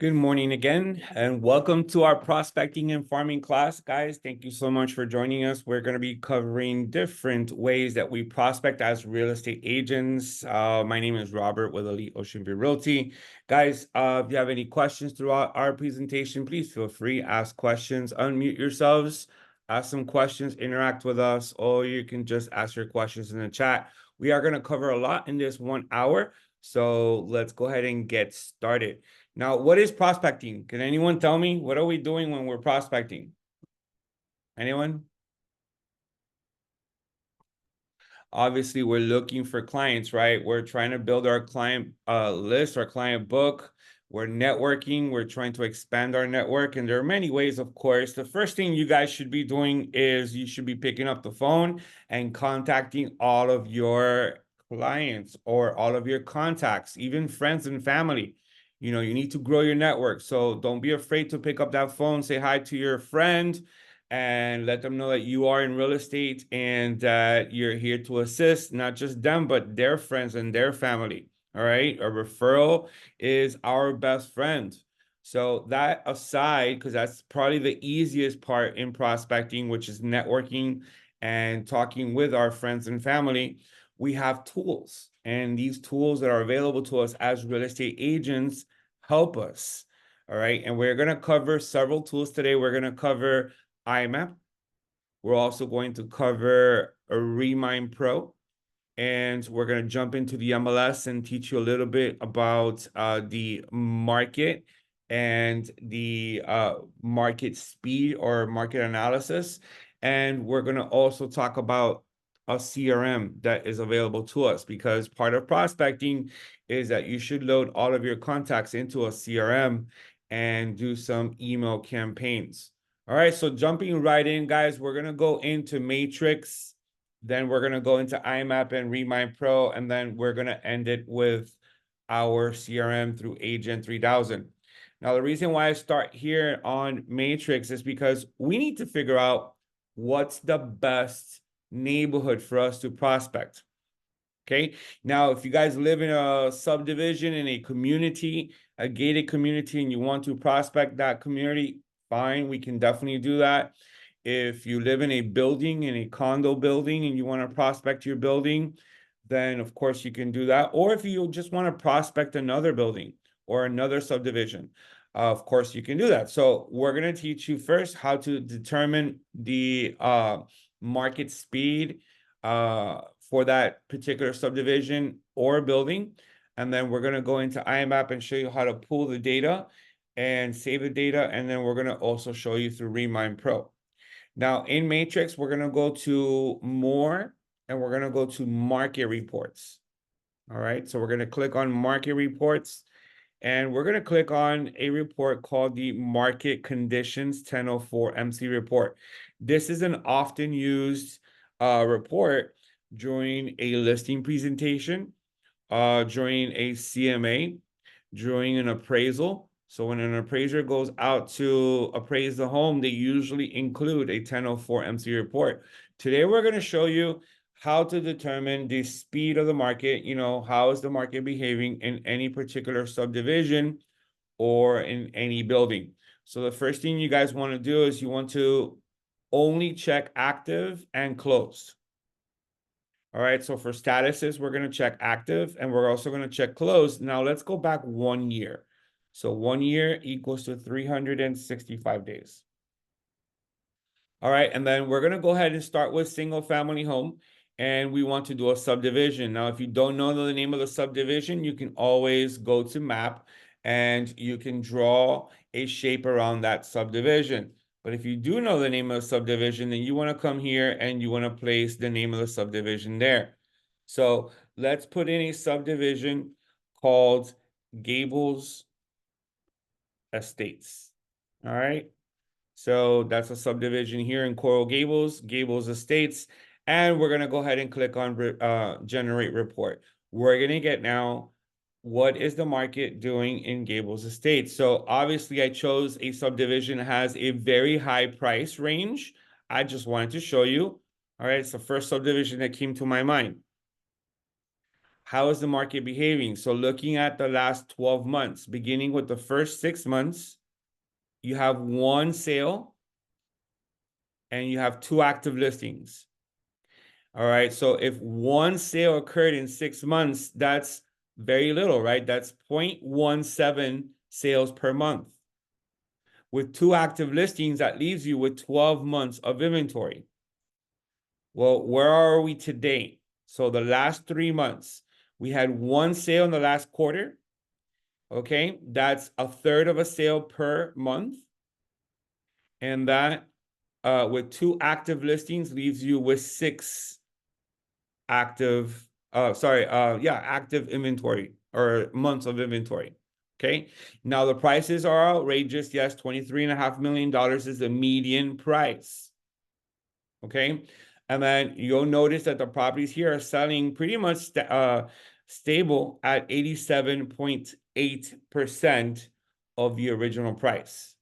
Good morning again, and welcome to our prospecting and farming class, guys. Thank you so much for joining us. We're going to be covering different ways that we prospect as real estate agents. My name is Robert with Elite Ocean View Realty. Guys, if you have any questions throughout our presentation, please feel free, ask questions, unmute yourselves, ask some questions, interact with us, or you can just ask your questions in the chat. We are going to cover a lot in this 1 hour, so let's go ahead and get started. Now, what is prospecting? Can anyone tell me? What are we doing when we're prospecting? Anyone? Obviously, we're looking for clients, right? We're trying to build our client list, our client book. We're networking. We're trying to expand our network. And there are many ways, of course. The first thing you guys should be doing is you should be picking up the phone and contacting all of your clients or all of your contacts, even friends and family. You know, you need to grow your network. So don't be afraid to pick up that phone, say hi to your friend, and let them know that you are in real estate and that you're here to assist not just them, but their friends and their family. All right. A referral is our best friend. So that aside, because that's probably the easiest part in prospecting, which is networking and talking with our friends and family, we have tools. And these tools that are available to us as real estate agents help us. All right. And we're going to cover several tools today. We're going to cover IMAP. We're also going to cover a Remind Pro. And we're going to jump into the MLS and teach you a little bit about the market and the market speed or market analysis. And we're going to also talk about a CRM that is available to us, because part of prospecting is that you should load all of your contacts into a CRM and do some email campaigns. All right, so jumping right in, guys, we're going to go into Matrix. Then we're going to go into IMAP and Remind Pro, and then we're going to end it with our CRM through Agent 3000. Now, the reason why I start here on Matrix is because we need to figure out what's the best neighborhood for us to prospect. Okay. Now, if you guys live in a subdivision, in a community, a gated community, and you want to prospect that community, fine, we can definitely do that. If you live in a building, in a condo building, and you want to prospect your building, then of course you can do that. Or if you just want to prospect another building or another subdivision, of course you can do that. So we're going to teach you first how to determine the market speed for that particular subdivision or building. And then we're going to go into IMAP and show you how to pull the data and save the data. And then we're going to also show you through Remind Pro. Now in Matrix, we're going to go to more and we're going to go to market reports. All right. So we're going to click on market reports and we're going to click on a report called the Market Conditions 1004 MC report. This is an often used report during a listing presentation, during a CMA, during an appraisal. So when an appraiser goes out to appraise the home, they usually include a 1004 MC report. Today, we're going to show you how to determine the speed of the market. You know, how is the market behaving in any particular subdivision or in any building. So the first thing you guys want to do is you want to only check active and closed. All right, so for statuses, we're going to check active and we're also going to check closed. Now let's go back 1 year. So 1 year equals to 365 days. All right, and then we're going to go ahead and start with single family home, and we want to do a subdivision. Now, if you don't know the name of the subdivision, you can always go to map and you can draw a shape around that subdivision. But if you do know the name of the subdivision, then you want to come here and you want to place the name of the subdivision there. So let's put in a subdivision called Gables Estates. All right. So that's a subdivision here in Coral Gables, Gables Estates. And we're going to go ahead and click on generate report. We're going to get now, what is the market doing in Gables Estates? So obviously I chose a subdivision that has a very high price range. I just wanted to show you. All right, it's the first subdivision that came to my mind. How is the market behaving? So looking at the last 12 months, beginning with the first 6 months, you have one sale and you have two active listings. All right. So if one sale occurred in 6 months, that's very little, right? That's 0.17 sales per month. With two active listings, that leaves you with 12 months of inventory. Well, where are we today? So the last 3 months, we had one sale in the last quarter. Okay, that's a third of a sale per month. And that with two active listings leaves you with six active, active inventory or months of inventory. Okay, now the prices are outrageous. Yes, $23.5 million is the median price. Okay, and then you'll notice that the properties here are selling pretty much stable at 87.8% of the original price.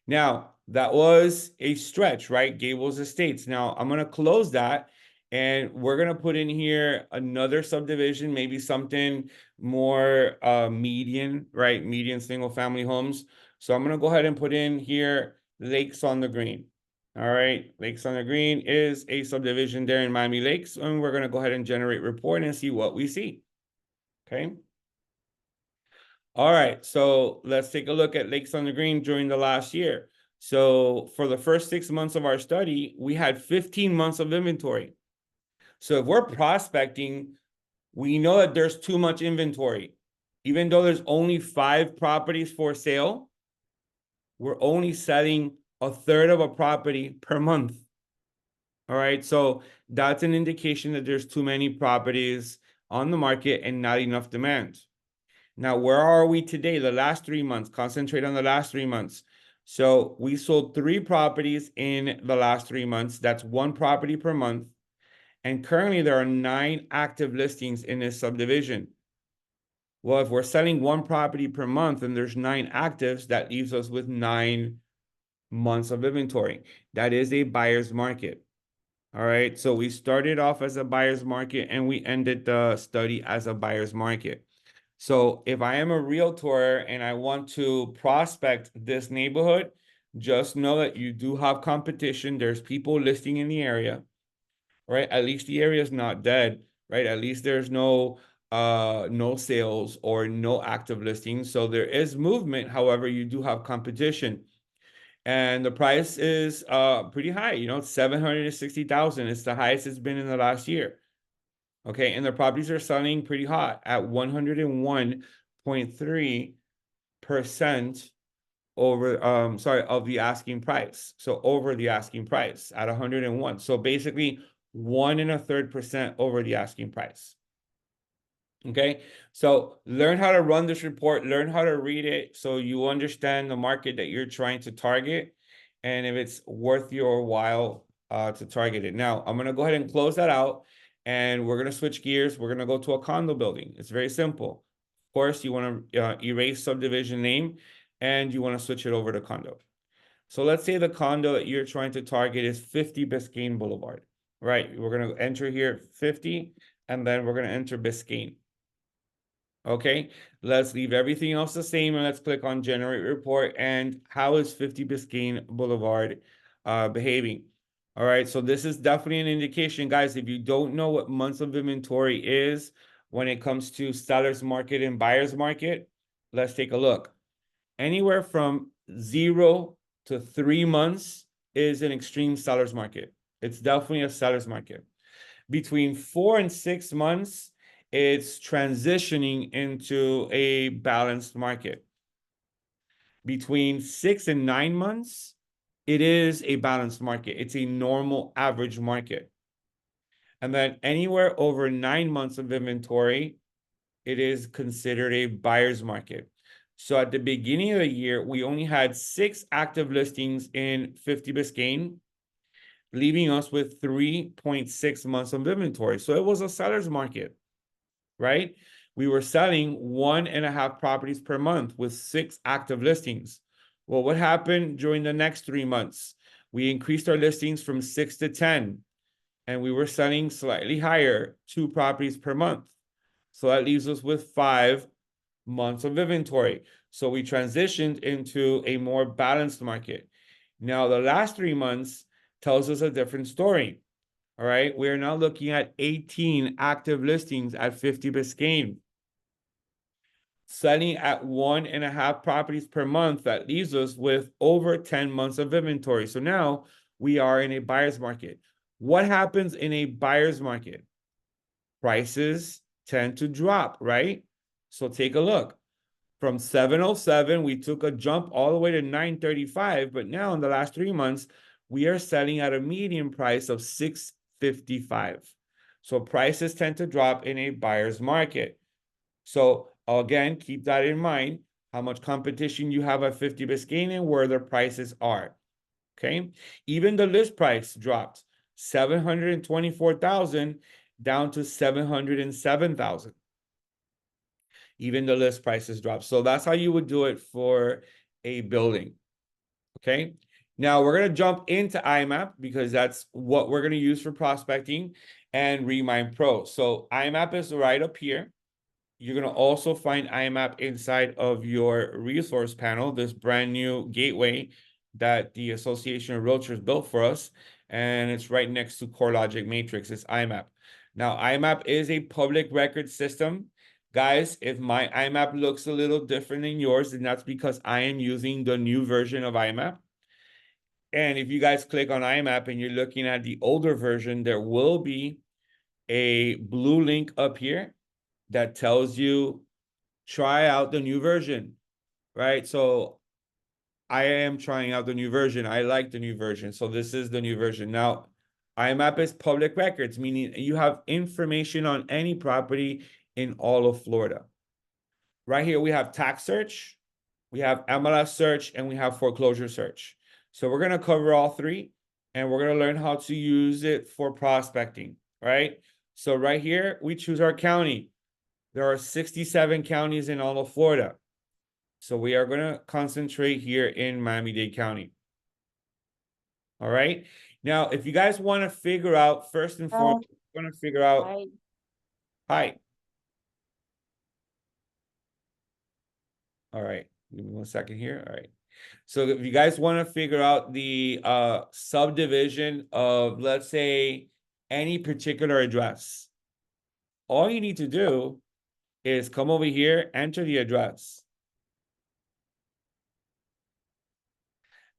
Now, that was a stretch, right? Gables Estates. Now, I'm going to close that and we're going to put in here another subdivision, maybe something more median, right? Median single family homes. So I'm going to go ahead and put in here Lakes on the Green. All right. Lakes on the Green is a subdivision there in Miami Lakes. And we're going to go ahead and generate report and see what we see. Okay. All right, so let's take a look at Lakes on the Green during the last year. So for the first 6 months of our study, we had 15 months of inventory. So if we're prospecting, we know that there's too much inventory. Even though there's only 5 properties for sale, we're only selling a third of a property per month. All right, so that's an indication that there's too many properties on the market and not enough demand. Now, where are we today? The last 3 months, concentrate on the last 3 months. So we sold 3 properties in the last 3 months. That's 1 property per month. And currently there are 9 active listings in this subdivision. Well, if we're selling 1 property per month and there's 9 actives, that leaves us with 9 months of inventory. That is a buyer's market. All right. So we started off as a buyer's market and we ended the study as a buyer's market. So if I am a realtor and I want to prospect this neighborhood, just know that you do have competition. There's people listing in the area, right? At least the area is not dead, right? At least there's no sales or no active listings. So there is movement. However, you do have competition. And the price is pretty high, it's 760,000. It's the highest it's been in the last year. Okay, and the properties are selling pretty hot at 101.3% over of the asking price. So over the asking price at 101. So basically 1.33% over the asking price. Okay, so learn how to run this report, learn how to read it so you understand the market that you're trying to target and if it's worth your while to target it. Now, I'm going to go ahead and close that out and we're going to switch gears. We're going to go to a condo building. It's very simple. Of course, you want to erase subdivision name and you want to switch it over to condo. So let's say the condo that you're trying to target is 50 Biscayne Boulevard, right? We're going to enter here 50 and then we're going to enter Biscayne. Okay, let's leave everything else the same and let's click on generate report. And how is 50 Biscayne Boulevard behaving? All right, so this is definitely an indication, guys. If you don't know what months of inventory is when it comes to seller's market and buyer's market, let's take a look. Anywhere from 0 to 3 months is an extreme seller's market. It's definitely a seller's market. Between 4 and 6 months, it's transitioning into a balanced market. Between 6 and 9 months, it is a balanced market. It's a normal average market. And then anywhere over 9 months of inventory, it is considered a buyer's market. So at the beginning of the year, we only had 6 active listings in 50 Biscayne, leaving us with 3.6 months of inventory. So it was a seller's market. Right? We were selling 1.5 properties per month with 6 active listings. Well, what happened during the next 3 months? We increased our listings from 6 to 10, and we were selling slightly higher, 2 properties per month. So that leaves us with 5 months of inventory. So we transitioned into a more balanced market. Now, the last 3 months tells us a different story. All right. We are now looking at 18 active listings at 50 Biscayne, selling at 1.5 properties per month. That leaves us with over 10 months of inventory. So now we are in a buyer's market. What happens in a buyer's market? Prices tend to drop, right? So take a look. From 707, we took a jump all the way to 935, but now in the last 3 months, we are selling at a median price of 655. So prices tend to drop in a buyer's market. So again, keep that in mind, how much competition you have at 50 Biscayne and where the prices are. Okay. Even the list price dropped 724,000 down to 707,000. Even the list prices drop. So that's how you would do it for a building. Okay. Now we're going to jump into IMAP because that's what we're going to use for prospecting and Remind Pro. So IMAP is right up here. You're going to also find IMAP inside of your resource panel, this brand new gateway that the Association of Realtors built for us. And it's right next to CoreLogic Matrix. It's IMAP. Now, IMAP is a public record system. Guys, if my IMAP looks a little different than yours, then that's because I am using the new version of IMAP. And if you guys click on IMAP and you're looking at the older version, there will be a blue link up here that tells you try out the new version, right? So I am trying out the new version. I like the new version. So this is the new version. Now, IMAP is public records, meaning you have information on any property in all of Florida. Right here, we have tax search, we have MLS search, and we have foreclosure search. So we're going to cover all three, and we're going to learn how to use it for prospecting, right? So right here, we choose our county. There are 67 counties in all of Florida. So we are going to concentrate here in Miami-Dade County. All right. Now, if you guys want to figure out, first and foremost, want to figure out, hi. All right. Give me 1 second here. All right. So if you guys want to figure out the subdivision of, let's say, any particular address, all you need to do is come over here, enter the address.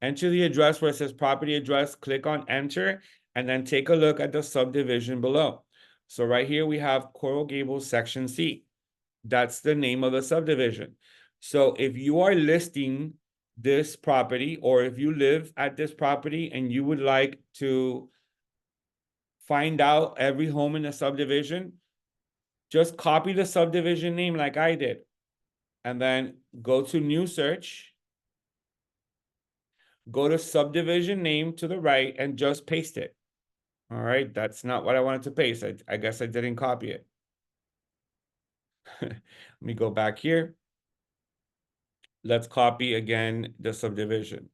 Enter the address where it says property address, click on enter, and then take a look at the subdivision below. So right here, we have Coral Gables Section C. That's the name of the subdivision. So if you are listing this property, or if you live at this property and you would like to find out every home in the subdivision, just copy the subdivision name like I did, and then go to new search, go to subdivision name to the right, and just paste it. All right, that's not what I wanted to paste. I guess I didn't copy it. Let me go back here. Let's copy again the subdivision.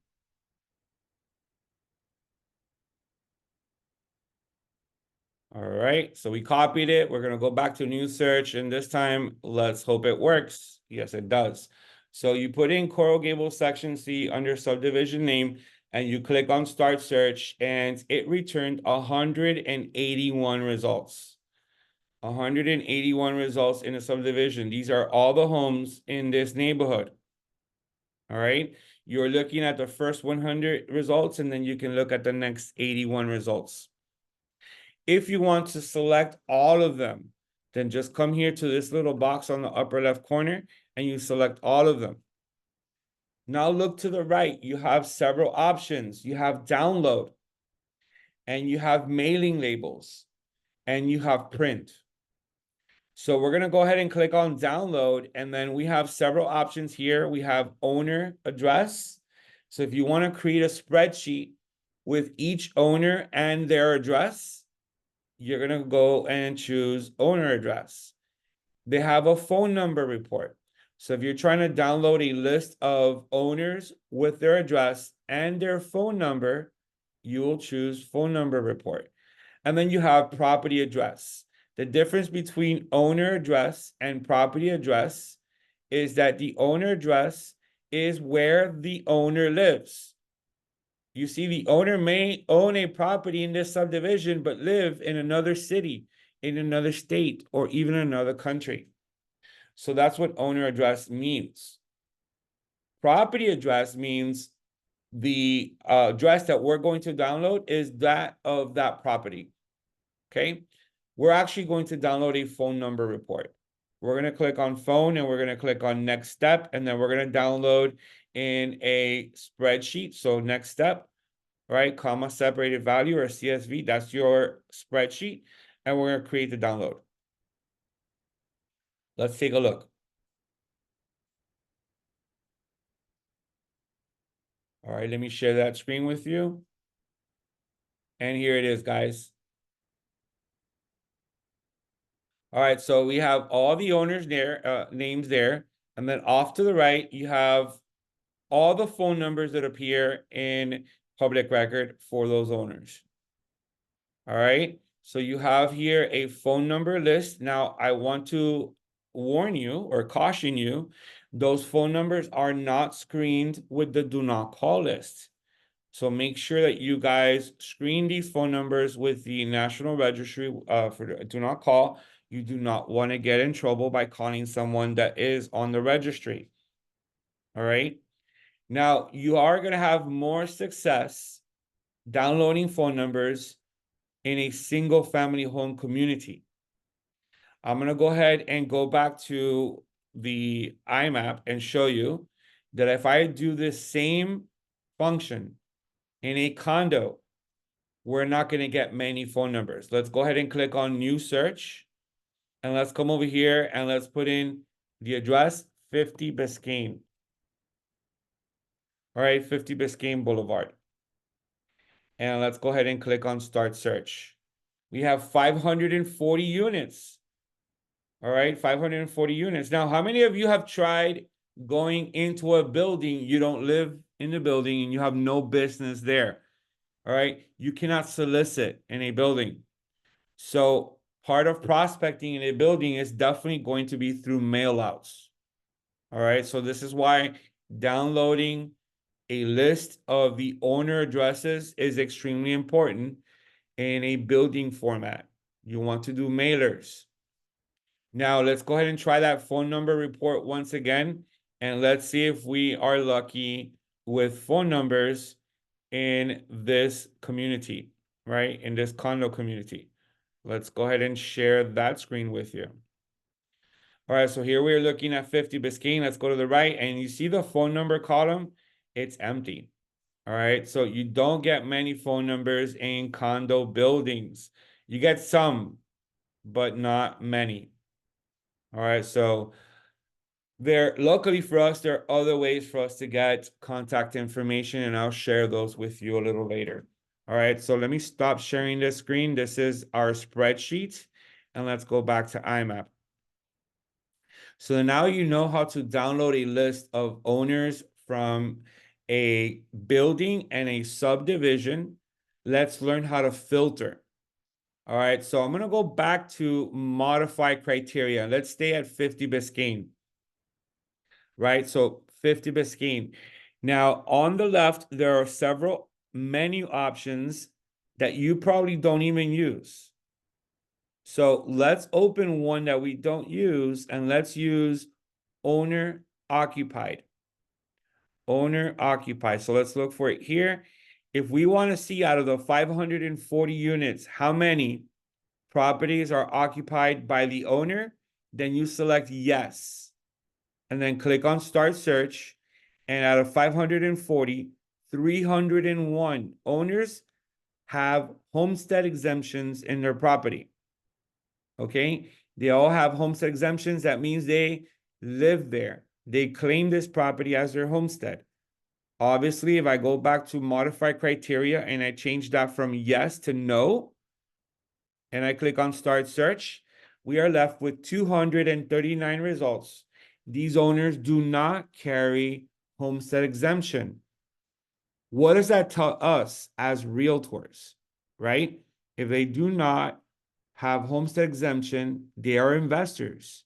All right, so we copied it. We're going to go back to new search, and this time, let's hope it works. Yes, it does. So you put in Coral Gables Section C under subdivision name, and you click on start search, and it returned 181 results. 181 results in a subdivision. These are all the homes in this neighborhood. All right, you're looking at the first 100 results, and then you can look at the next 81 results. If you want to select all of them, then just come here to this little box on the upper left corner and you select all of them. Now look to the right, you have several options. You have download, and you have mailing labels, and you have print. So we're going to go ahead and click on download, and then we have several options here. We have owner address. So if you want to create a spreadsheet with each owner and their address, you're going to go and choose owner address. They have a phone number report. So if you're trying to download a list of owners with their address and their phone number, you will choose phone number report. And then you have property address. The difference between owner address and property address is that the owner address is where the owner lives. You see, the owner may own a property in this subdivision, but live in another city, in another state, or even another country. So that's what owner address means. Property address means the address that we're going to download is that of that property. Okay. We're actually going to download a phone number report. We're going to click on phone and we're going to click on next step. And then we're going to download in a spreadsheet. So next step, right? Comma separated value or CSV. That's your spreadsheet. And we're going to create the download. Let's take a look. All right, let me share that screen with you. And here it is, guys. All right, so we have all the owners there, names there. And then off to the right, you have all the phone numbers that appear in public record for those owners. All right, so you have here a phone number list. Now, I want to warn you or caution you, those phone numbers are not screened with the do not call list. So make sure that you guys screen these phone numbers with the National Registry for the do not call. You do not want to get in trouble by calling someone that is on the registry. All right. Now, you are going to have more success downloading phone numbers in a single family home community. I'm going to go ahead and go back to the IMAP and show you that if I do this same function in a condo, we're not going to get many phone numbers. Let's go ahead and click on new search. And let's come over here and let's put in the address 50 Biscayne. All right, 50 Biscayne Boulevard. And let's go ahead and click on start search. We have 540 units. All right, 540 units. Now, how many of you have tried going into a building? You don't live in the building and you have no business there. All right, you cannot solicit in a building. So part of prospecting in a building is definitely going to be through mail outs. All right, so this is why downloading a list of the owner addresses is extremely important in a building format. You want to do mailers. Now, let's go ahead and try that phone number report once again, and let's see if we are lucky with phone numbers in this community, right? In this condo community. Let's go ahead and share that screen with you. All right, so here we're looking at 50 Biscayne. Let's go to the right, and you see the phone number column? It's empty. All right, so you don't get many phone numbers in condo buildings. You get some, but not many. All right, so luckily for us, there are other ways for us to get contact information, and I'll share those with you a little later. All right, so let me stop sharing this screen. This is our spreadsheet, and let's go back to IMAP. So now you know how to download a list of owners from a building and a subdivision. Let's learn how to filter. All right, so I'm going to go back to modify criteria. Let's stay at 50 Biscayne. Right, so 50 Biscayne. Now, on the left, there are several menu options that you probably don't even use. So let's open one that we don't use, and let's use owner occupied. Owner occupied. So let's look for it here. If we want to see out of the 540 units, how many properties are occupied by the owner, then you select yes. And then click on start search. And out of 540, 301 owners have homestead exemptions in their property. Okay, they all have homestead exemptions. That means they live there. They claim this property as their homestead. Obviously, if I go back to modify criteria and I change that from yes to no, and I click on start search, we are left with 239 results. These owners do not carry homestead exemption. What does that tell us as realtors, right? If they do not have homestead exemption, they are investors.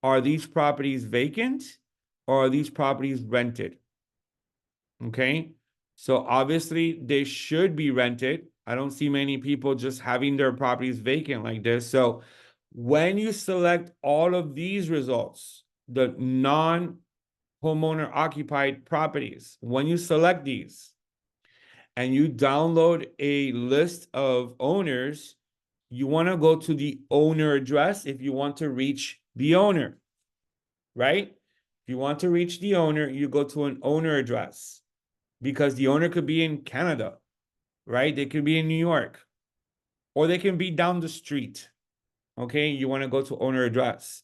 Are these properties vacant or are these properties rented? Okay. So obviously they should be rented. I don't see many people just having their properties vacant like this. So when you select all of these results, the non-homeowner occupied properties, when you select these and you download a list of owners, you want to go to the owner address if you want to reach the owner, right? If you want to reach the owner, you go to an owner address because the owner could be in Canada, right? They could be in New York, or they can be down the street. Okay, you want to go to owner address.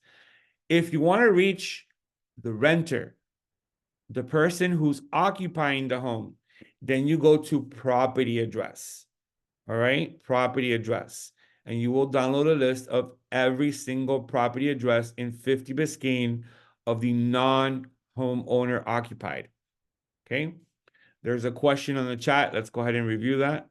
If you want to reach the renter, the person who's occupying the home, then you go to property address. All right, property address. And you will download a list of every single property address in 50 Biscayne of the non-homeowner occupied. Okay, there's a question on the chat. Let's go ahead and review that.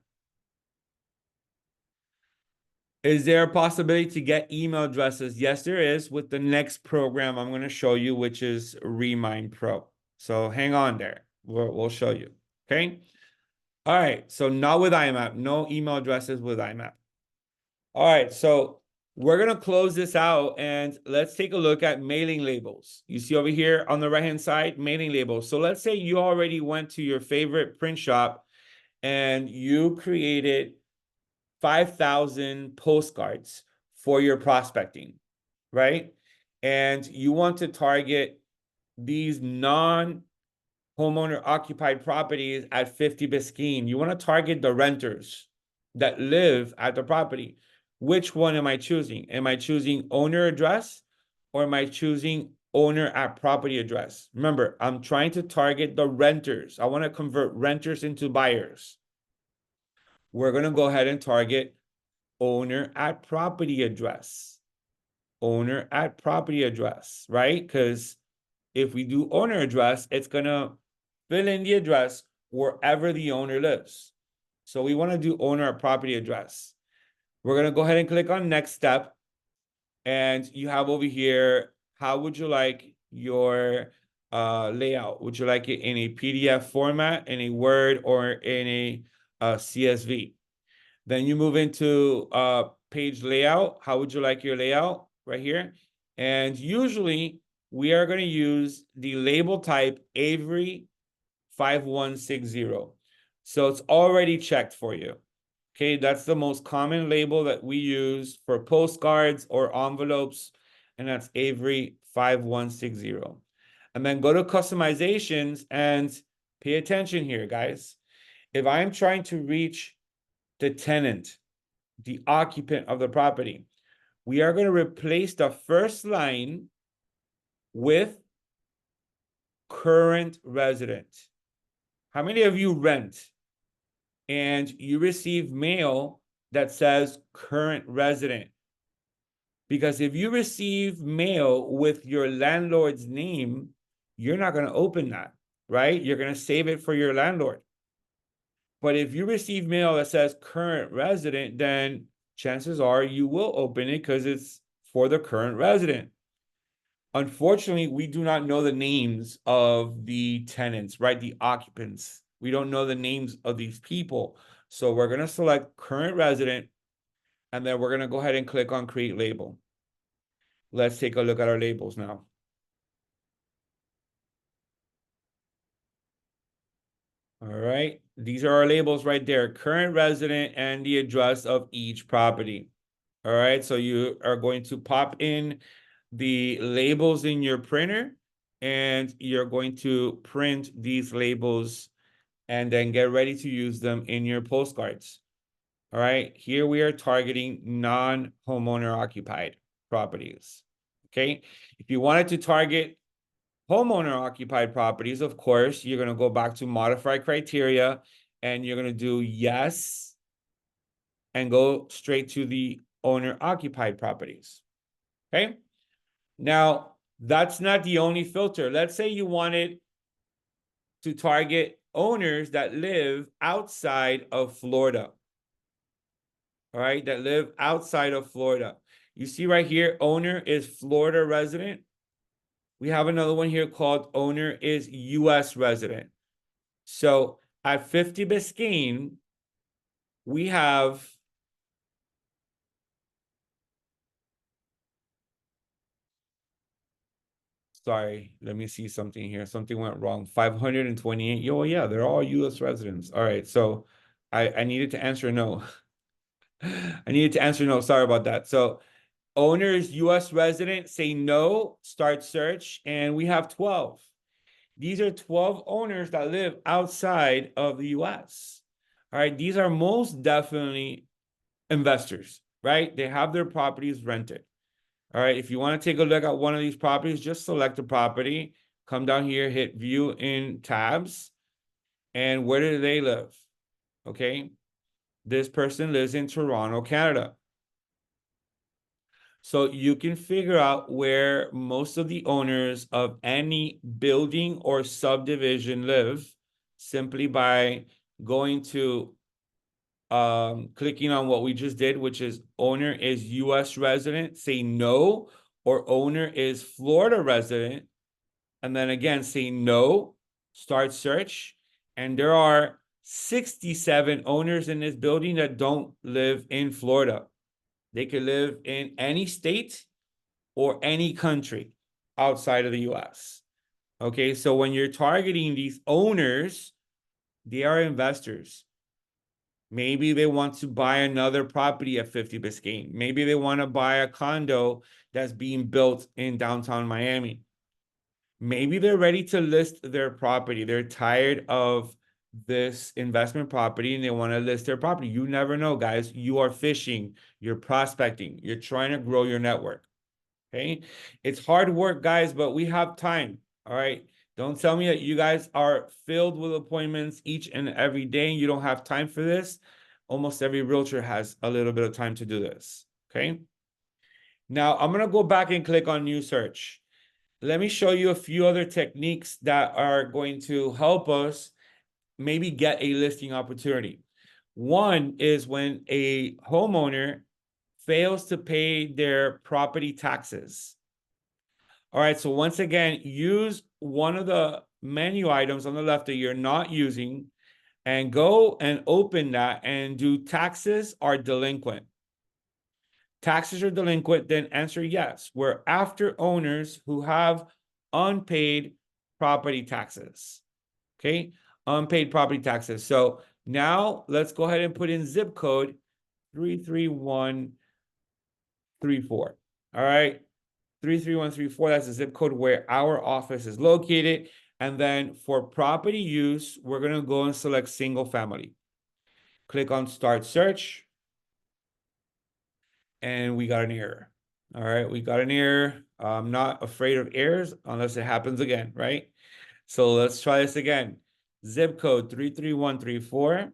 Is there a possibility to get email addresses? Yes, there is with the next program I'm going to show you, which is Remind Pro. So hang on there. We'll show you. Okay. All right. So not with IMAP. No email addresses with IMAP. All right. So we're going to close this out and let's take a look at mailing labels. You see over here on the right-hand side, mailing labels. So let's say you already went to your favorite print shop and you created 5,000 postcards for your prospecting, right? And you want to target these non-homeowner occupied properties at 50 Biscayne. You want to target the renters that live at the property. Which one am I choosing? Am I choosing owner address or am I choosing owner at property address? Remember, I'm trying to target the renters. I want to convert renters into buyers. We're going to go ahead and target owner at property address. Owner at property address, right? Because if we do owner address, it's going to fill in the address wherever the owner lives. So we want to do owner at property address. We're going to go ahead and click on next step. And you have over here, how would you like your layout? Would you like it in a PDF format, in a Word, or in a CSV? Then you move into page layout. How would you like your layout? Right here. And usually we are going to use the label type Avery 5160. So it's already checked for you. Okay, that's the most common label that we use for postcards or envelopes, and that's Avery 5160. And then go to customizations and pay attention here, guys. If I'm trying to reach the tenant, the occupant of the property, we are going to replace the first line with current resident. How many of you rent and you receive mail that says current resident? Because if you receive mail with your landlord's name, you're not going to open that, right? You're going to save it for your landlord. But if you receive mail that says current resident, then chances are you will open it because it's for the current resident. Unfortunately, we do not know the names of the tenants, right? The occupants. We don't know the names of these people. So we're going to select current resident, and then we're going to go ahead and click on create label. Let's take a look at our labels now. All right, these are our labels right there, current resident and the address of each property. All right, so you are going to pop in the labels in your printer and you're going to print these labels and then get ready to use them in your postcards. All right, here we are targeting non-homeowner occupied properties. Okay, if you wanted to target homeowner occupied properties, of course, you're going to go back to modify criteria and you're going to do yes and go straight to the owner occupied properties. Okay. Now, that's not the only filter. Let's say you wanted to target owners that live outside of Florida. all right, that live outside of Florida. You see right here, owner is Florida resident. We have another one here called owner is US resident. So at 50 Biscayne, we have sorry, let me see something here. Something went wrong. 528. Oh, yeah, they're all US residents. All right, so I needed to answer no. I needed to answer no. Sorry about that. So owners, US resident, say no, start search, and we have 12. These are 12 owners that live outside of the US. All right, these are most definitely investors, right? They have their properties rented. All right, if you want to take a look at one of these properties, just select the property, come down here, hit view in tabs, and where do they live? Okay, this person lives in Toronto, Canada. So you can figure out where most of the owners of any building or subdivision live simply by going to clicking on what we just did, which is owner is US resident, say no, or owner is Florida resident, and then again say no, start search, and there are 67 owners in this building that don't live in Florida. They could live in any state or any country outside of the US. Okay, so when you're targeting these owners, they are investors. Maybe they want to buy another property at 50 Biscayne. Maybe they want to buy a condo that's being built in downtown Miami. Maybe they're ready to list their property. They're tired of this investment property and they want to list their property. You never know, guys. You are fishing, you're prospecting, you're trying to grow your network. Okay. It's hard work, guys, but we have time. All right. Don't tell me that you guys are filled with appointments each and every day and you don't have time for this. Almost every realtor has a little bit of time to do this. Okay. Now I'm going to go back and click on new search. Let me show you a few other techniques that are going to help us maybe get a listing opportunity. One is when a homeowner fails to pay their property taxes. All right, so once again, use one of the menu items on the left that you're not using and go and open that and do taxes are delinquent. Taxes are delinquent, then answer yes. We're after owners who have unpaid property taxes. Okay, unpaid property taxes. So now let's go ahead and put in zip code 33134. All right, 33134, that's the zip code where our office is located. And then for property use, we're going to go and select single family. Click on start search. And we got an error. All right, we got an error. I'm not afraid of errors unless it happens again, right? So let's try this again. Zip code 33134.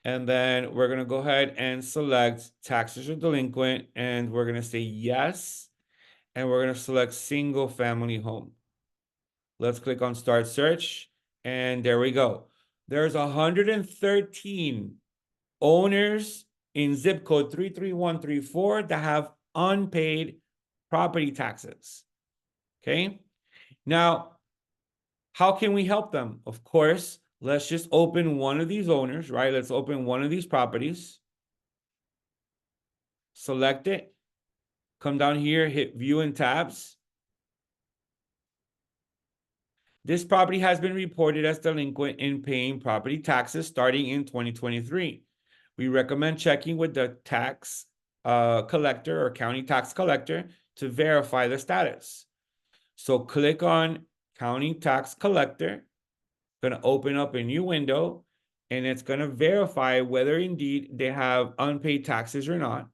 And then we're going to go ahead and select taxes are delinquent. And we're going to say yes. And we're going to select single family home. Let's click on start search. And there we go. There's 113 owners in zip code 33134 that have unpaid property taxes. Okay. Now, how can we help them? Of course, let's just open one of these owners, right? Let's open one of these properties. Select it. Come down here, hit view in tabs. This property has been reported as delinquent in paying property taxes starting in 2023. We recommend checking with the tax collector or county tax collector to verify the status. So click on county tax collector. Going to open up a new window and it's going to verify whether indeed they have unpaid taxes or not.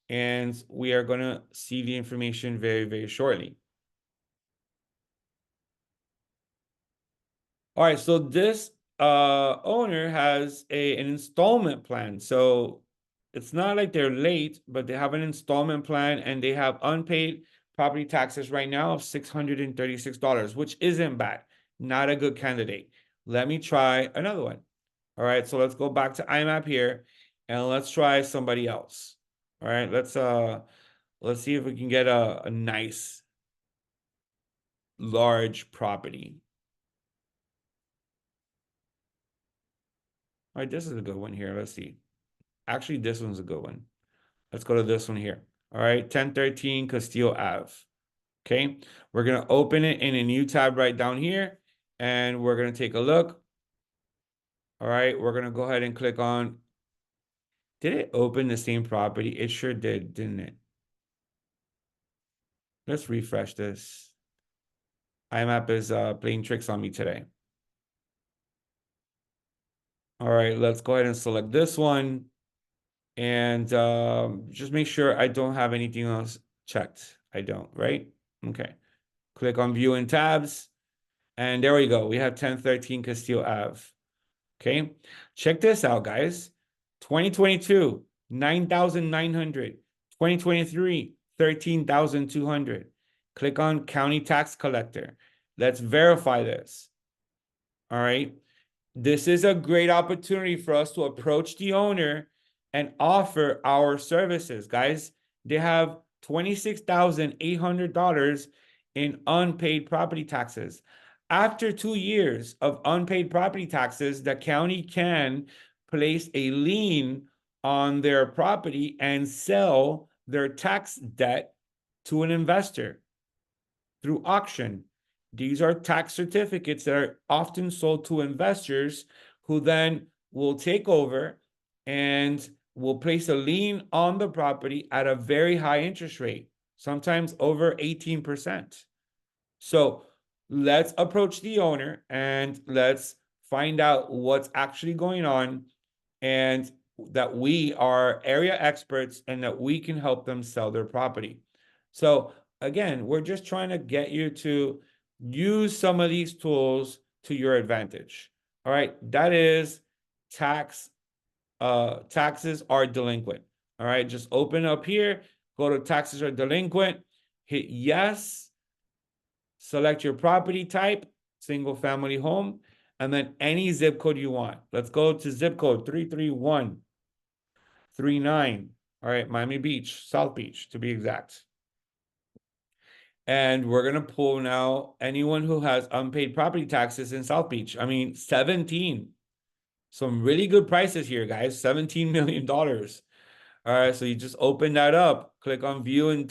And we are going to see the information very, very shortly. All right, so this owner has an installment plan. So it's not like they're late, but they have an installment plan and they have unpaid property taxes right now of $636, which isn't bad. Not a good candidate. Let me try another one. All right, so let's go back to IMAP here. and let's try somebody else. All right, let's see if we can get a nice large property. All right, this is a good one here. Let's see. Actually, this one's a good one. Let's go to this one here. All right, 1013 Castillo Ave. Okay, we're gonna open it in a new tab right down here, and we're gonna take a look. All right, we're gonna go ahead and click on. Did it open the same property? It sure did, didn't it? Let's refresh this. IMAP is playing tricks on me today. All right, let's go ahead and select this one, and just make sure I don't have anything else checked. I don't, right? Okay. Click on View and Tabs, and there we go. We have 1013 Castillo Ave. Okay, check this out, guys. 2022, 9,900. 2023, 13,200. Click on County Tax Collector. Let's verify this. All right. This is a great opportunity for us to approach the owner and offer our services, guys. They have $26,800 in unpaid property taxes. After 2 years of unpaid property taxes, the county can place a lien on their property and sell their tax debt to an investor through auction. These are tax certificates that are often sold to investors who then will take over and will place a lien on the property at a very high interest rate, sometimes over 18%. So let's approach the owner and let's find out what's actually going on, and that we are area experts and that we can help them sell their property. So again, we're just trying to get you to use some of these tools to your advantage. All right, that is taxes are delinquent. All right, just open up here, go to taxes are delinquent, hit yes, select your property type, single family home, and then any zip code you want. Let's go to zip code 33139. All right, Miami Beach, South Beach to be exact. And we're going to pull now anyone who has unpaid property taxes in South Beach. I mean, 17. Some really good prices here, guys. $17 million. All right, so you just open that up, click on view and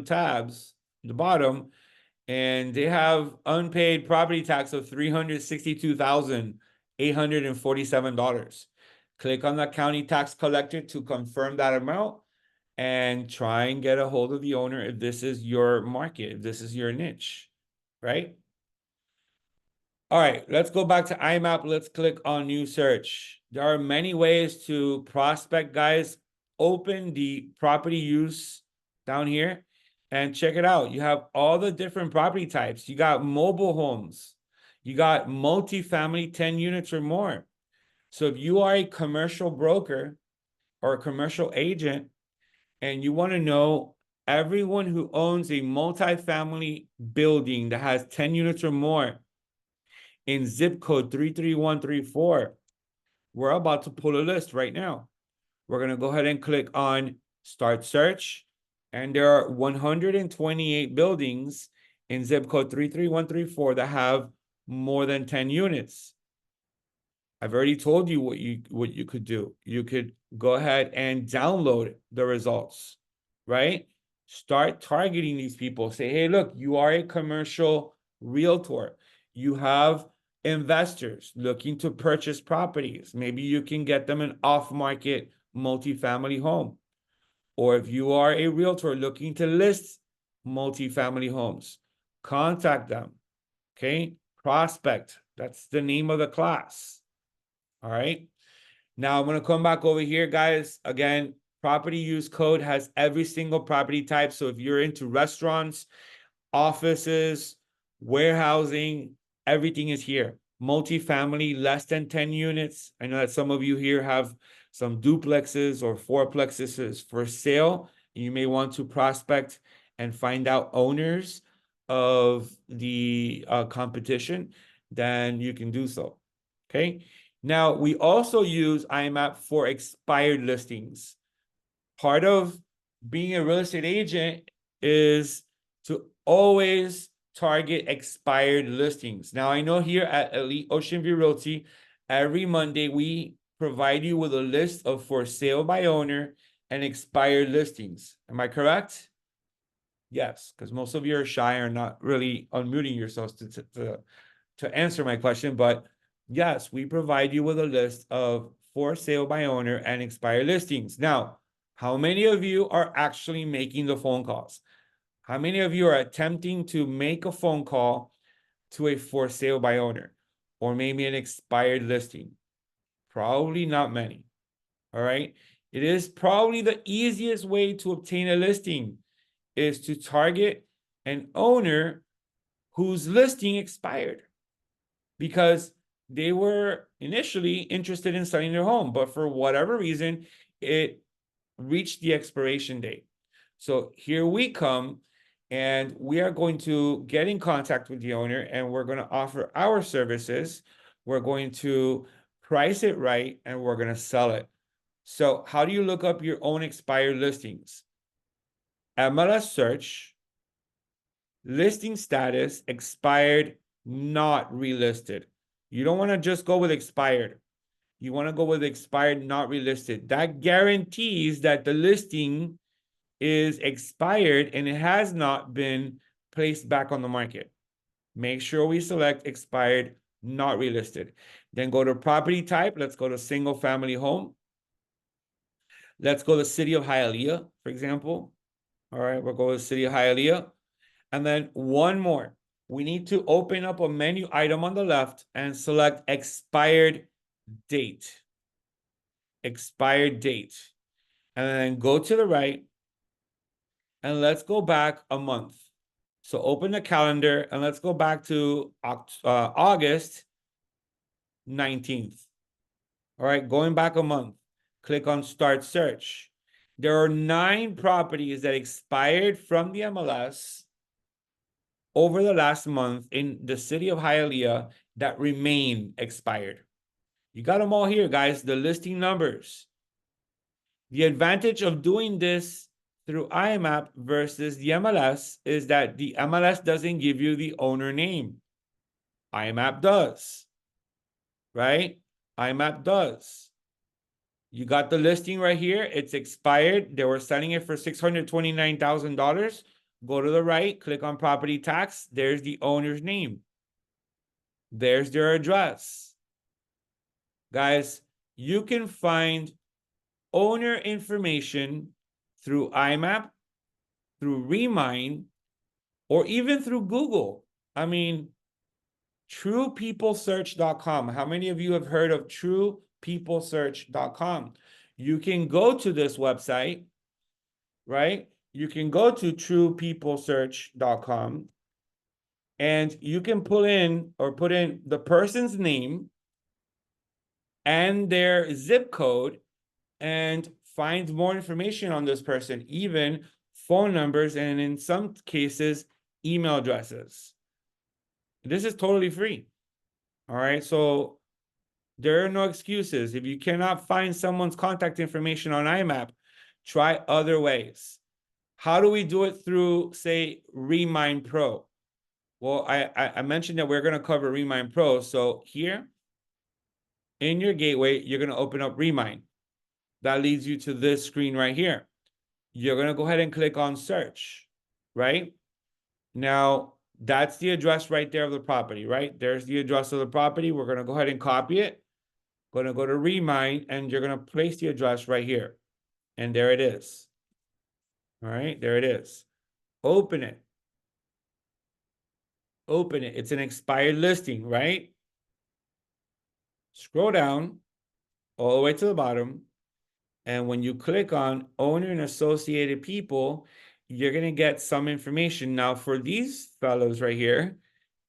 tabs at the bottom, and they have unpaid property tax of $362,847. Click on the county tax collector to confirm that amount and try and get a hold of the owner if this is your market, if this is your niche, right? All right, let's go back to IMAP. Let's click on new search. There are many ways to prospect, guys. Open the property use down here and check it out. You have all the different property types. You got mobile homes. You got multifamily 10 units or more. So if you are a commercial broker or a commercial agent and you want to know everyone who owns a multifamily building that has 10 units or more in zip code 33134, we're about to pull a list right now. We're going to go ahead and click on start search. And there are 128 buildings in zip code 33134 that have more than 10 units. I've already told you what you could do. You could go ahead and download the results, right? Start targeting these people. Say, hey, look, you are a commercial realtor. You have investors looking to purchase properties. Maybe you can get them an off-market multifamily home. Or if you are a realtor looking to list multifamily homes, contact them. Okay? Prospect. That's the name of the class. All right. Now I'm going to come back over here, guys. Again, property use code has every single property type. So if you're into restaurants, offices, warehousing, everything is here. Multifamily, less than 10 units. I know that some of you here have some duplexes or fourplexes for sale. You may want to prospect and find out owners of the competition. Then you can do so. Okay. Now, we also use IMAP for expired listings. Part of being a real estate agent is to always target expired listings. Now, I know here at Elite Ocean View Realty, every Monday we provide you with a list of for sale by owner and expired listings. Am I correct? Yes, because most of you are shy or not really unmuting yourselves to answer my question. But yes, we provide you with a list of for sale by owner and expired listings. Now, how many of you are actually making the phone calls? How many of you are attempting to make a phone call to a for sale by owner or maybe an expired listing? Probably not many. All right. It is probably the easiest way to obtain a listing is to target an owner whose listing expired because they were initially interested in selling their home, but for whatever reason, it reached the expiration date. So here we come, and we are going to get in contact with the owner, and we're going to offer our services. We're going to price it right, and we're going to sell it. So how do you look up your own expired listings? MLS search, listing status, expired, not relisted. You don't want to just go with expired. You want to go with expired, not relisted. That guarantees that the listing is expired and it has not been placed back on the market. Make sure we select expired, not relisted. Then go to property type. Let's go to single family home. Let's go to city of Hialeah, for example. All right, we'll go to city of Hialeah. And then one more. We need to open up a menu item on the left and select expired date. Expired date. And then go to the right and let's go back a month. So open the calendar and let's go back to August 19th. All right, going back a month. Click on Start Search. There are 9 properties that expired from the MLS over the last month in the city of Hialeah that remain expired. You got them all here, guys, the listing numbers. The advantage of doing this through IMAP versus the MLS is that the MLS doesn't give you the owner name. IMAP does, right? IMAP does. You got the listing right here. It's expired. They were selling it for $629,000. Go to the right, click on property tax. There's the owner's name. There's their address. Guys, you can find owner information through IMAP, through Remind, or even through Google. I mean, truepeoplesearch.com. How many of you have heard of truepeoplesearch.com? You can go to this website, right? You can go to truepeoplesearch.com and you can put in the person's name and their zip code and find more information on this person, even phone numbers, and in some cases, email addresses. This is totally free. All right. So there are no excuses. If you cannot find someone's contact information on IMAP, try other ways. How do we do it through, say, Remind Pro? Well, I mentioned that we're going to cover Remind Pro. So here in your gateway, you're going to open up Remind. That leads you to this screen right here. You're going to go ahead and click on search, right? Now, that's the address right there of the property, right? There's the address of the property. We're going to go ahead and copy it. Going to go to Remind, and you're going to place the address right here. And there it is. All right, there it is. Open it. Open it. It's an expired listing, right? Scroll down all the way to the bottom. And when you click on owner and associated people, you're going to get some information. Now, for these fellows right here,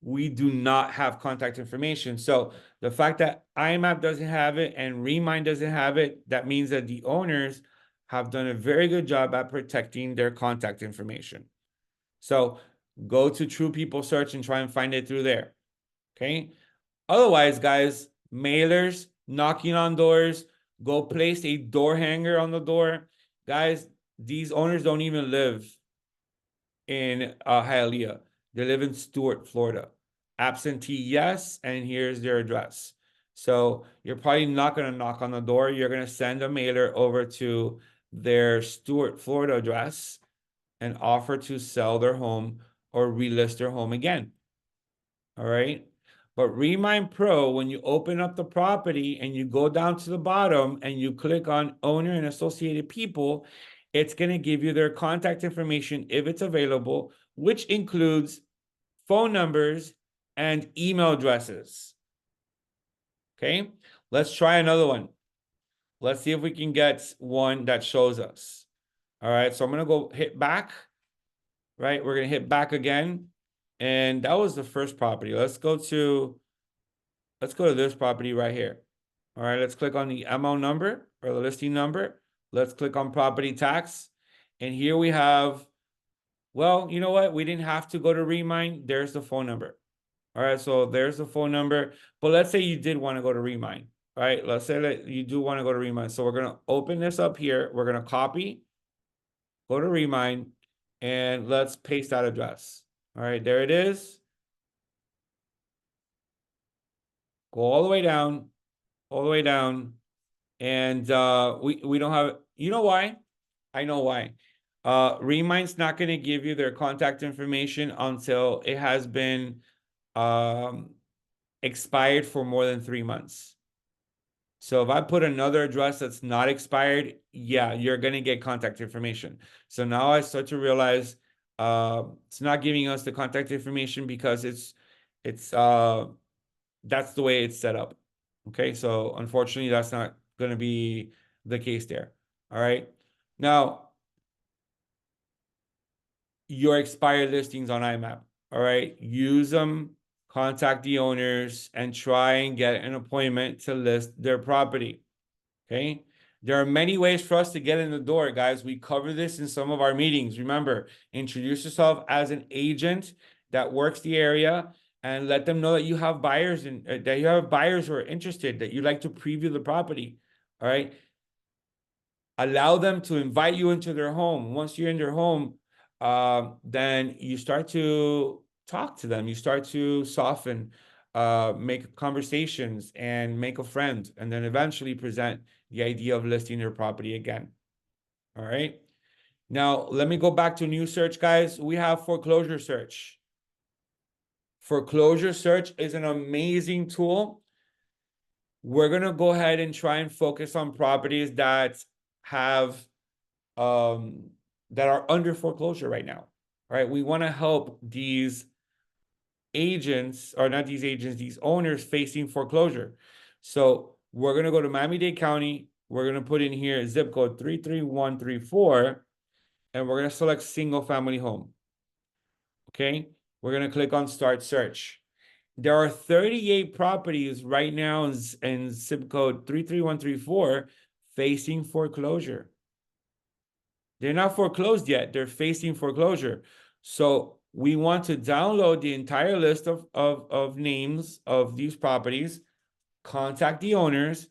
we do not have contact information. So the fact that IMAP doesn't have it and Remind doesn't have it, that means that the owners have done a very good job at protecting their contact information. So go to True People Search and try and find it through there. Okay. Otherwise, guys, mailers knocking on doors. Go place a door hanger on the door. Guys, these owners don't even live in Hialeah. They live in Stuart, Florida. Absentee, yes, and here's their address. So you're probably not going to knock on the door. You're going to send a mailer over to their Stuart, Florida address and offer to sell their home or relist their home again. All right. But Remind Pro, when you open up the property and you go down to the bottom and you click on owner and associated people, it's going to give you their contact information if it's available, which includes phone numbers and email addresses. Okay. Let's try another one. Let's see if we can get one that shows us. All right. So I'm going to go hit back. Right. We're going to hit back again. And that was the first property. Let's go to this property right here. All right, let's click on the MO number or the listing number. Let's click on property tax. And here we have, well, you know what? We didn't have to go to Remind. There's the phone number. All right, so there's the phone number. But let's say you did want to go to Remind. All right, let's say that you do want to go to Remind. So we're going to open this up here. We're going to copy, go to Remind, and let's paste that address. All right, there it is. Go all the way down, all the way down. And we don't have, you know why? I know why. Remind's not going to give you their contact information until it has been expired for more than 3 months. So if I put another address that's not expired, yeah, you're going to get contact information. So now I start to realize it's not giving us the contact information because it's that's the way it's set up. Okay, so unfortunately, that's not going to be the case there. All right. Now, your expired listings on IMAP. All right. Use them, contact the owners, and try and get an appointment to list their property. Okay. There are many ways for us to get in the door, guys. We cover this in some of our meetings. Remember, introduce yourself as an agent that works the area and let them know that you have buyers and that you have buyers who are interested, that you like to preview the property. All right. Allow them to invite you into their home. Once you're in their home, then you start to talk to them. You start to soften, make conversations and make a friend, and then eventually present the idea of listing your property again. All right. Now, let me go back to new search, guys. We have foreclosure search. Foreclosure search is an amazing tool. We're going to go ahead and try and focus on properties that have that are under foreclosure right now. All right. We want to help these agents, or not these agents, these owners facing foreclosure. So we're going to go to Miami-Dade County. We're going to put in here zip code 33134, and we're going to select single family home. Okay. We're going to click on start search. There are 38 properties right now in zip code 33134 facing foreclosure. They're not foreclosed yet. They're facing foreclosure. So we want to download the entire list of names of these properties, contact the owners,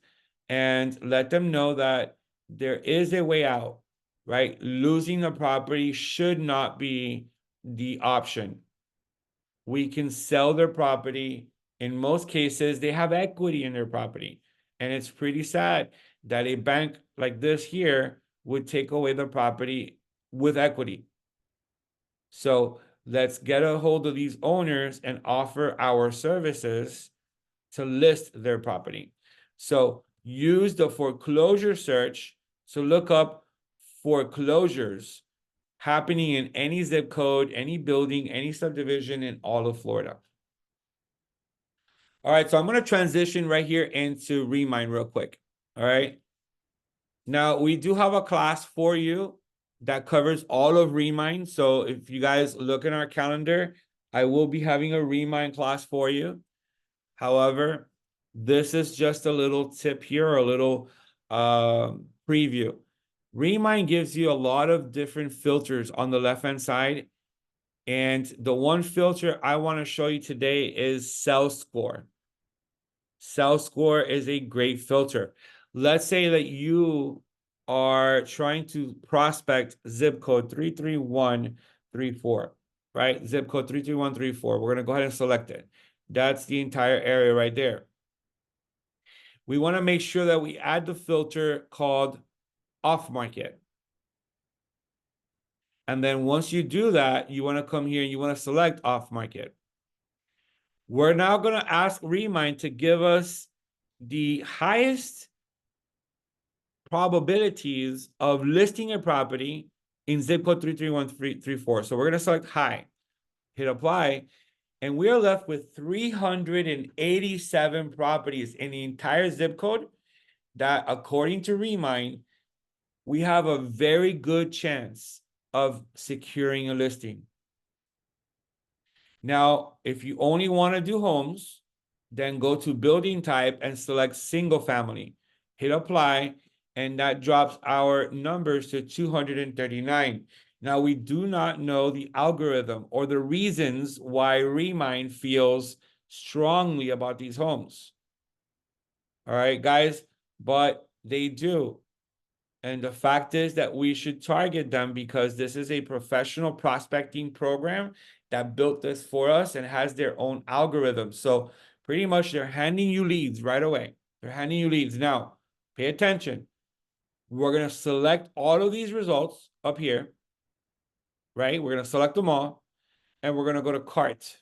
and let them know that there is a way out, right? Losing the property should not be the option. We can sell their property. In most cases, they have equity in their property. And it's pretty sad that a bank like this here would take away the property with equity. So let's get a hold of these owners and offer our services to list their property. So use the foreclosure search to look up foreclosures happening in any zip code, any building, any subdivision in all of Florida. All right, so I'm going to transition right here into Remind real quick. All right. Now, we do have a class for you that covers all of Remind. So if you guys look in our calendar, I will be having a Remind class for you. However, this is just a little tip here, or a little preview. Remind gives you a lot of different filters on the left-hand side. And the one filter I want to show you today is sell score. Sales score is a great filter. Let's say that you are trying to prospect zip code 33134, right? Zip code 33134. We're going to go ahead and select it. That's the entire area right there. We want to make sure that we add the filter called off market. And then once you do that, you want to come here and you want to select off market. We're now going to ask Remind to give us the highest probabilities of listing a property in zip code 33134. So we're going to select high, hit apply, and we are left with 387 properties in the entire zip code that, according to Remind, we have a very good chance of securing a listing. Now, if you only want to do homes, then go to building type and select single family. Hit apply, and that drops our numbers to 239. Now, we do not know the algorithm or the reasons why Remind feels strongly about these homes. All right, guys, but they do. And the fact is that we should target them because this is a professional prospecting program that built this for us and has their own algorithm. So pretty much they're handing you leads right away. They're handing you leads. Now, pay attention. We're going to select all of these results up here, right? We're going to select them all, and we're going to go to cart.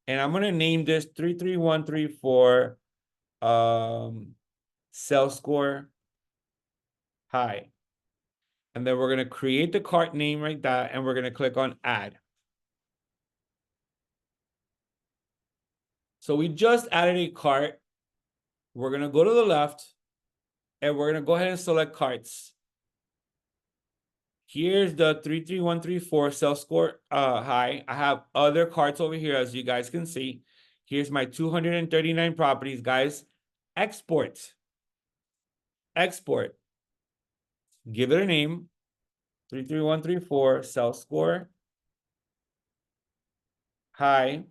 And I'm going to name this 33134 sales score high. And then we're going to create the cart name like that, and we're going to click on add. So we just added a cart. We're going to go to the left, and we're going to go ahead and select carts. Here's the 33134 sales score high. I have other carts over here, as you guys can see. Here's my 239 properties, guys. Export. Export. Give it a name. 33134 sales score high.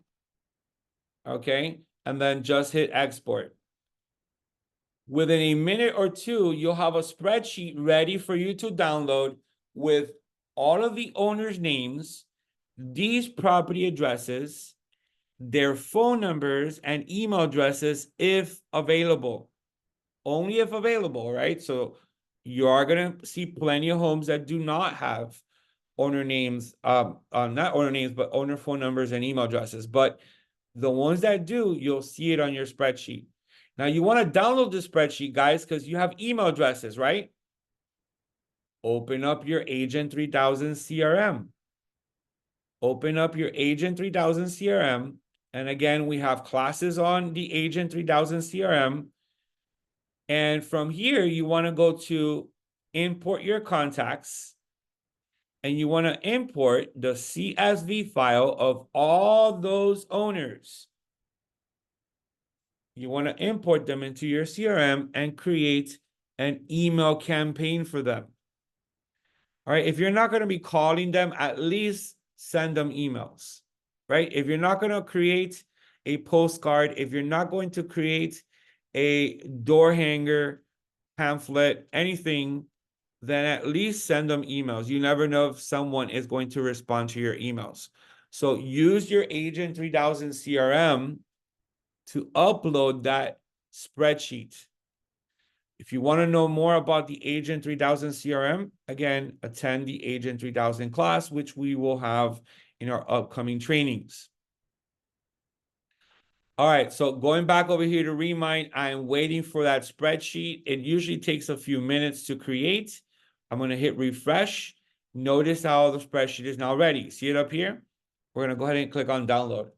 Okay. And then just hit export. Within a minute or two, you'll have a spreadsheet ready for you to download with all of the owners' names, these property addresses, their phone numbers, and email addresses if available. Only if available, right? So you are going to see plenty of homes that do not have owner names, not owner names, but owner phone numbers and email addresses. But the ones that do, you'll see it on your spreadsheet. Now, you want to download the spreadsheet, guys, because you have email addresses, right? Open up your Agent 3000 CRM. Open up your Agent 3000 CRM. And again, we have classes on the Agent 3000 CRM. And from here, you want to go to import your contacts. And you want to import the CSV file of all those owners. You want to import them into your CRM and create an email campaign for them. All right. If you're not going to be calling them, at least send them emails, right? If you're not going to create a postcard, if you're not going to create a door hanger, pamphlet, anything, then at least send them emails. You never know if someone is going to respond to your emails. So use your Agent 3000 CRM to upload that spreadsheet. If you want to know more about the Agent 3000 CRM, again, attend the Agent 3000 class, which we will have in our upcoming trainings. All right, so going back over here to Remind, I'm waiting for that spreadsheet. It usually takes a few minutes to create. I'm going to hit refresh. Notice how the spreadsheet is now ready. See it up here? We're going to go ahead and click on download.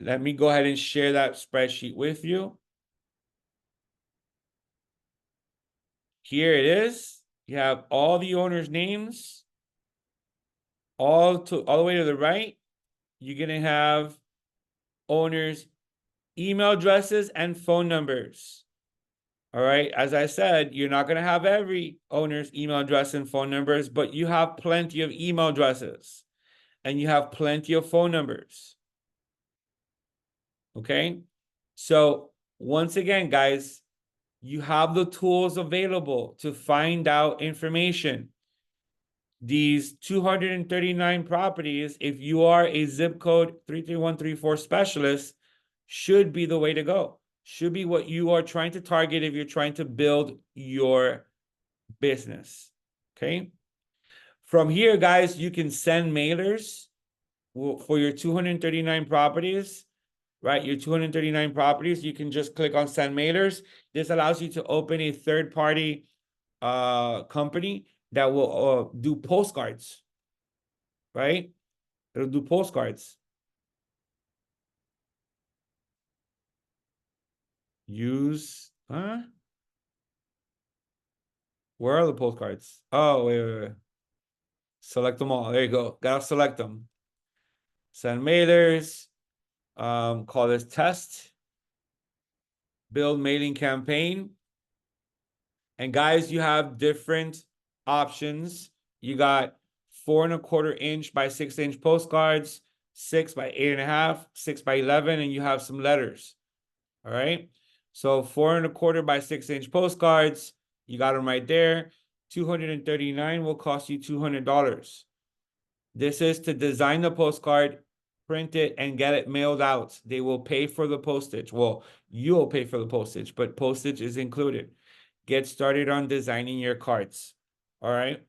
Let me go ahead and share that spreadsheet with you. Here it is. You have all the owners' names, all the way to the right. You're going to have owners' email addresses and phone numbers. All right. As I said, you're not going to have every owner's email address and phone numbers, but you have plenty of email addresses. and you have plenty of phone numbers. Okay? So once again, guys, you have the tools available to find out information. These 239 properties, if you are a zip code 33134 specialist, should be the way to go. Should be what you are trying to target if you're trying to build your business. Okay. From here, guys, you can send mailers for your 239 properties, right? Your 239 properties, you can just click on send mailers. This allows you to open a third-party company that will do postcards, right? It'll do postcards. Use, huh? Where are the postcards? Oh, wait. Select them all. There you go. Gotta select them. Send mailers. Call this test. Build mailing campaign. And guys, you have different options. You got 4.25 inch by 6 inch postcards, 6 by 8.5, 6 by 11, and you have some letters. All right. So 4.25 by 6 inch postcards, you got them right there. 239 will cost you $200. This is to design the postcard, print it, and get it mailed out. They will pay for the postage. Well, you'll pay for the postage, but postage is included. Get started on designing your cards. All right.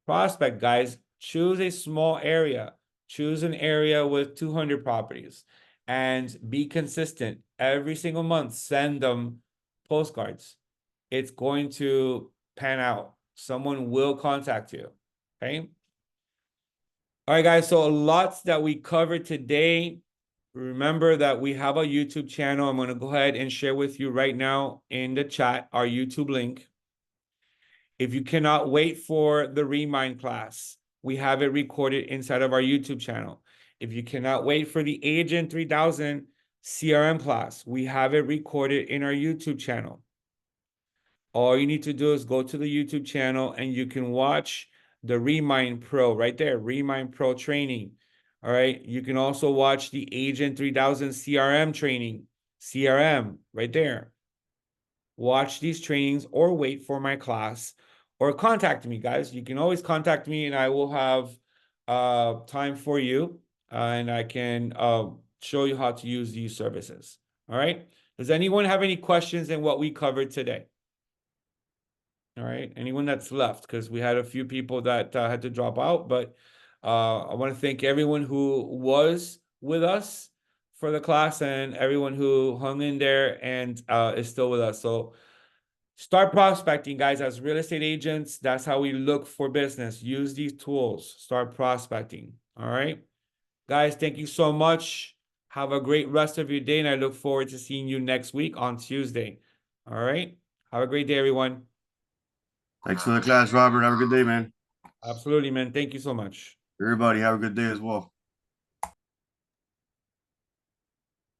Prospect, guys, choose a small area. Choose an area with 200 properties and be consistent. Every single month, send them postcards. It's going to pan out. Someone will contact you. Okay. All right, guys. So lots that we covered today. Remember that we have a YouTube channel. I'm going to go ahead and share with you right now in the chat our YouTube link. If you cannot wait for the Remind class, we have it recorded inside of our YouTube channel. If you cannot wait for the Agent 3000 CRM class, we have it recorded in our YouTube channel. All you need to do is go to the YouTube channel and you can watch the Remind Pro right there, Remind Pro training. All right. You can also watch the Agent 3000 CRM training, CRM right there. Watch these trainings or wait for my class or contact me, guys. You can always contact me and I will have time for you and I can show you how to use these services. All right. Does anyone have any questions in what we covered today? All right. Anyone that's left, because we had a few people that had to drop out, but I want to thank everyone who was with us for the class and everyone who hung in there and is still with us. So start prospecting, guys, as real estate agents. That's how we look for business. Use these tools. Start prospecting. All right. Guys, thank you so much. Have a great rest of your day, and I look forward to seeing you next week on Tuesday. All right. Have a great day, everyone. Thanks for the class, Robert. Have a good day, man. Absolutely, man. Thank you so much. Everybody, have a good day as well.